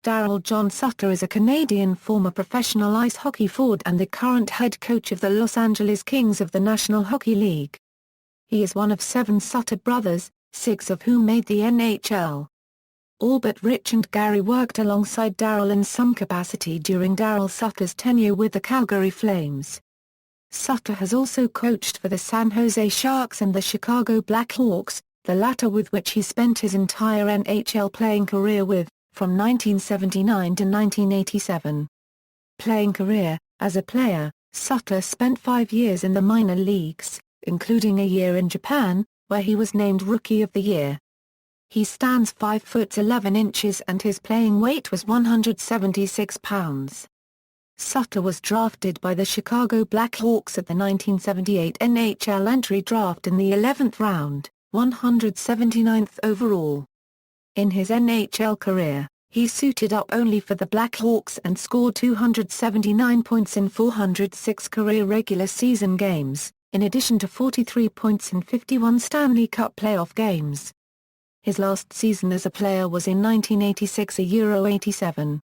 Darryl John Sutter is a Canadian former professional ice hockey forward and the current head coach of the Los Angeles Kings of the National Hockey League. He is one of 7 Sutter brothers, 6 of whom made the NHL. All but Rich and Gary worked alongside Darryl in some capacity during Darryl Sutter's tenure with the Calgary Flames. Sutter has also coached for the San Jose Sharks and the Chicago Blackhawks, the latter with which he spent his entire NHL playing career with, from 1979 to 1987. Playing career: as a player, Sutter spent 5 years in the minor leagues, including a year in Japan, where he was named Rookie of the Year. He stands 5 foot 11 inches and his playing weight was 176 pounds. Sutter was drafted by the Chicago Blackhawks at the 1978 NHL entry draft in the 11th round, 179th overall. In his NHL career, he suited up only for the Blackhawks and scored 279 points in 406 career regular season games, in addition to 43 points in 51 Stanley Cup playoff games. His last season as a player was in 1986-87.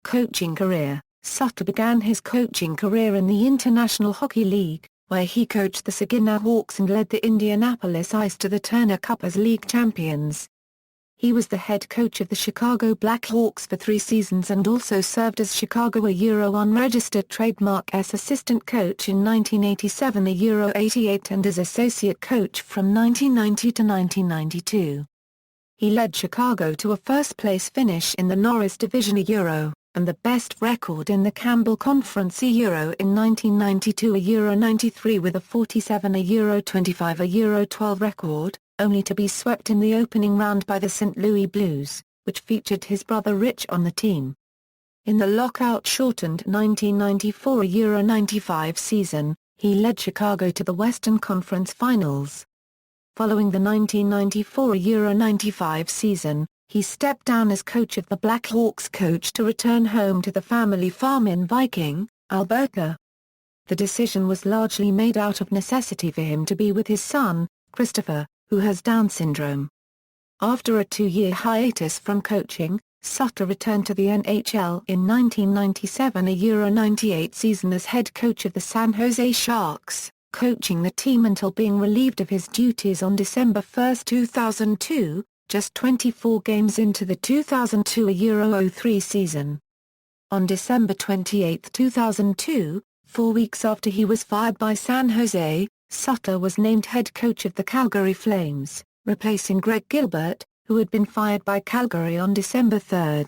Coaching career: Sutter began his coaching career in the International Hockey League, where he coached the Saginaw Hawks and led the Indianapolis Ice to the Turner Cup as league champions. He was the head coach of the Chicago Blackhawks for 3 seasons and also served as Chicago unregistered trademark S assistant coach in 1987-88 and as associate coach from 1990 to 1992. He led Chicago to a first-place finish in the Norris Division Euro, and the best record in the Campbell Conference Euro in 1992-93 with a 47-25-12 record, only to be swept in the opening round by the St. Louis Blues, which featured his brother Rich on the team. In the lockout-shortened 1994-95 season, he led Chicago to the Western Conference Finals. Following the 1994-95 season, he stepped down as coach of the Blackhawks to return home to the family farm in Viking, Alberta. The decision was largely made out of necessity for him to be with his son, Christopher, who has Down syndrome. After a 2-year hiatus from coaching, Sutter returned to the NHL in 1997-98 season as head coach of the San Jose Sharks, coaching the team until being relieved of his duties on December 1, 2002, just 24 games into the 2002-03 season. On December 28, 2002, 4 weeks after he was fired by San Jose, Sutter was named head coach of the Calgary Flames, replacing Greg Gilbert, who had been fired by Calgary on December 3.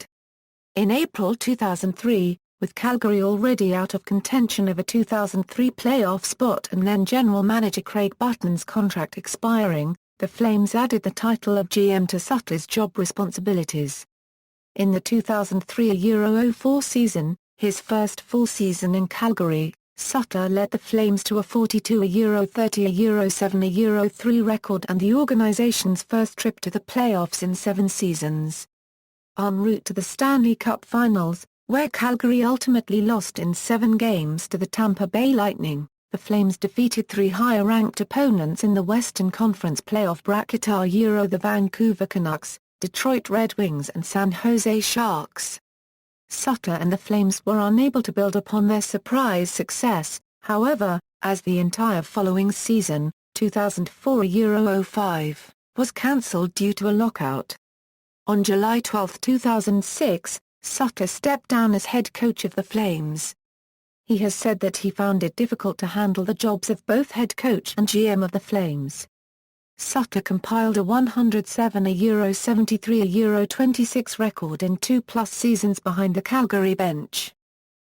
In April 2003, with Calgary already out of contention of a 2003 playoff spot and then general manager Craig Button's contract expiring, the Flames added the title of GM to Sutter's job responsibilities. In the 2003-04 season, his first full season in Calgary, Sutter led the Flames to a 42-30-7-3 record and the organization's first trip to the playoffs in 7 seasons. En route to the Stanley Cup Finals, where Calgary ultimately lost in 7 games to the Tampa Bay Lightning, the Flames defeated 3 higher-ranked opponents in the Western Conference playoff bracket the Vancouver Canucks, Detroit Red Wings and San Jose Sharks. Sutter and the Flames were unable to build upon their surprise success, however, as the entire following season, 2004-05, was cancelled due to a lockout. On July 12, 2006, Sutter stepped down as head coach of the Flames. He has said that he found it difficult to handle the jobs of both head coach and GM of the Flames. Sutter compiled a 107-73-26 record in 2+ seasons behind the Calgary bench.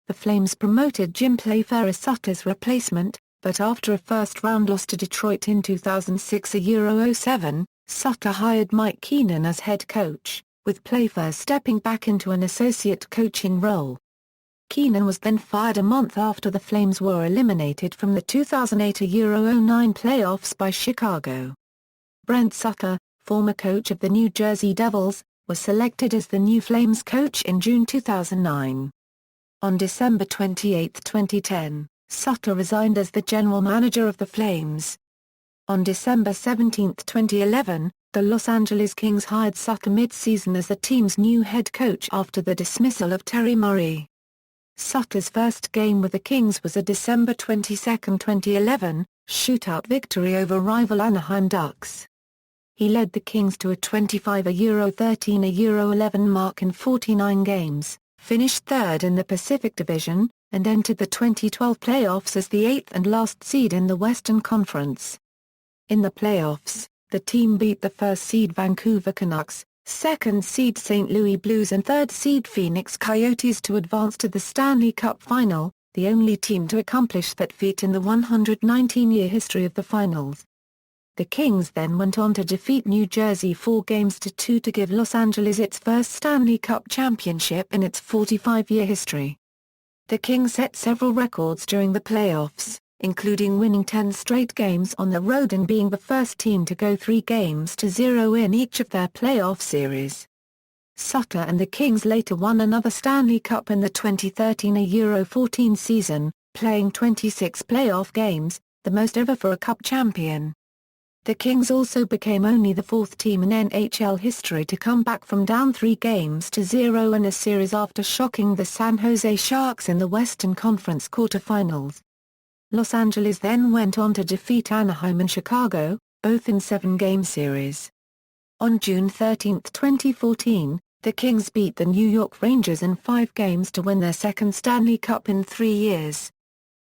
The Flames promoted Jim Playfair as Sutter's replacement, but after a first-round loss to Detroit in 2006-07, Sutter hired Mike Keenan as head coach, with Playfair stepping back into an associate coaching role. Keenan was then fired a month after the Flames were eliminated from the 2008-09 playoffs by Chicago. Brent Sutter, former coach of the New Jersey Devils, was selected as the new Flames coach in June 2009. On December 28, 2010, Sutter resigned as the general manager of the Flames. On December 17, 2011, The Los Angeles Kings hired Sutter mid-season as the team's new head coach after the dismissal of Terry Murray. Sutter's first game with the Kings was a December 22, 2011, shootout victory over rival Anaheim Ducks. He led the Kings to a 25-13-11 mark in 49 games, finished third in the Pacific Division, and entered the 2012 playoffs as the eighth and last seed in the Western Conference. In the playoffs, the team beat the first seed Vancouver Canucks, second seed St. Louis Blues and third seed Phoenix Coyotes to advance to the Stanley Cup Final, the only team to accomplish that feat in the 119-year history of the finals. The Kings then went on to defeat New Jersey 4-2 to give Los Angeles its first Stanley Cup championship in its 45-year history. The Kings set several records during the playoffs, including winning 10 straight games on the road and being the first team to go 3-0 in each of their playoff series. Sutter and the Kings later won another Stanley Cup in the 2013-14 season, playing 26 playoff games, the most ever for a Cup champion. The Kings also became only the fourth team in NHL history to come back from down 3-0 in a series after shocking the San Jose Sharks in the Western Conference quarterfinals. Los Angeles then went on to defeat Anaheim and Chicago, both in 7-game series. On June 13, 2014, the Kings beat the New York Rangers in 5 games to win their second Stanley Cup in 3 years.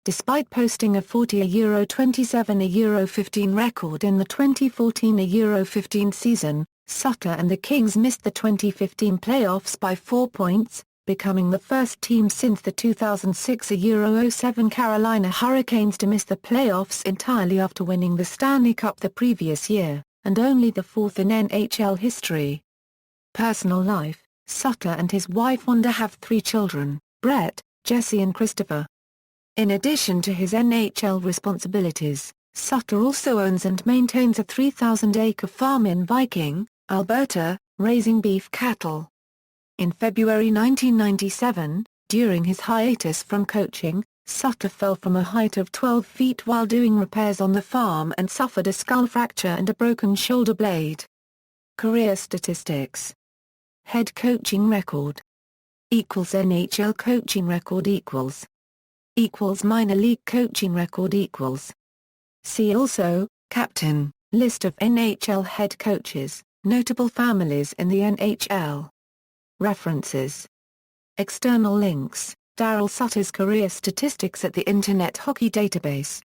Despite posting a 40-27-15 record in the 2014-15 season, Sutter and the Kings missed the 2015 playoffs by 4 points, becoming the first team since the 2006-07 Carolina Hurricanes to miss the playoffs entirely after winning the Stanley Cup the previous year, and only the fourth in NHL history. Personal life: Sutter and his wife Wanda have 3 children, Brett, Jesse and Christopher. In addition to his NHL responsibilities, Sutter also owns and maintains a 3,000-acre farm in Viking, Alberta, raising beef cattle. In February 1997, during his hiatus from coaching, Sutter fell from a height of 12 feet while doing repairs on the farm and suffered a skull fracture and a broken shoulder blade. Career statistics. Head coaching record =NHL coaching record minor league coaching record See also, Captain, list of NHL head coaches, notable families in the NHL. References. External links: Darryl Sutter's career statistics at the Internet Hockey Database.